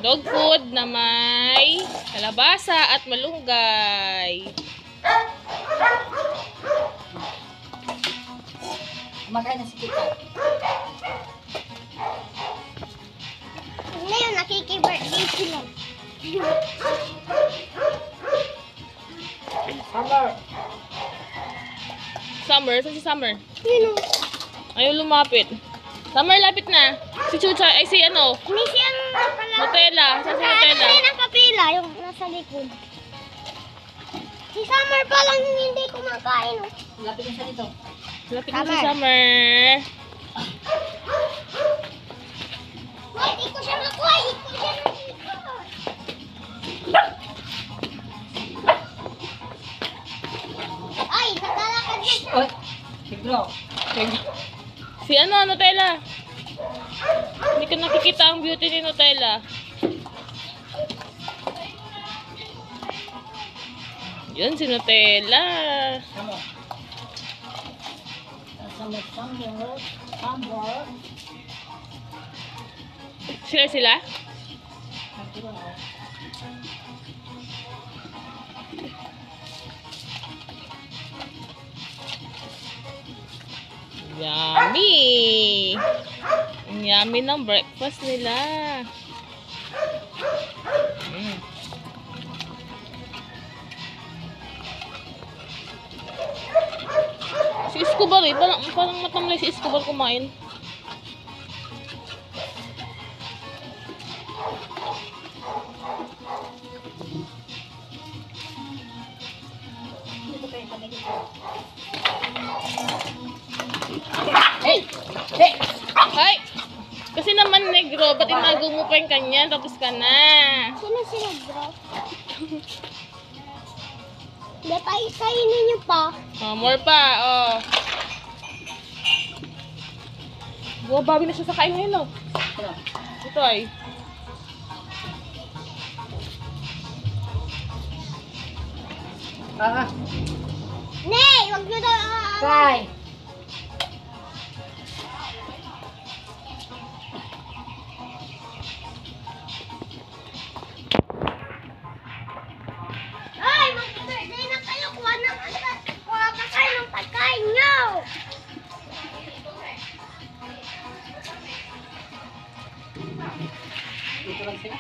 Dog food na may kalabasa at malunggay. Kumakain na si Kita. Ngayon, nakiki-birthday sila. Summer. Summer? Saan si Summer? Yun o. Ayaw lumapit. Summer, lapit na. Si Chucha, ay si ano? May siyang pala. Nutella. Saan si Nutella? Ano ang kapila, yung nasa likod. Si Summer pa lang yung hindi kumakain. Oh. Lapit na siya dito. Lapit na si Summer. Summer. Wait, ito siya makuha. Ito siya nakikita. Ay, nakalakad na siya. Oy, siguro. Si ano, Nutella? Hindi ko nakikita ang beauty ni Nutella. Yun si Nutella. Summer. Summer. Summer. Sila? Yummy! Ang yummy ng breakfast nila. Si Escobar eh. Parang matamlay si Escobar kumain. Hey! Hey! Ay! Kasi naman negro, ba't inago mo pa yung kanya? Tapos ka na. Sino sila, bro? Kainin niyo pa. Oh, more pa. Oh. Bumabawi na siya sa kain ngayon, oh. Ano? Ito ay. Nay, wag niyo daw. Try! Ay, mag-birthday na kayo. Kuha naman ka. Kuha ka kayo ng pagkain niyo. Dito lang sila.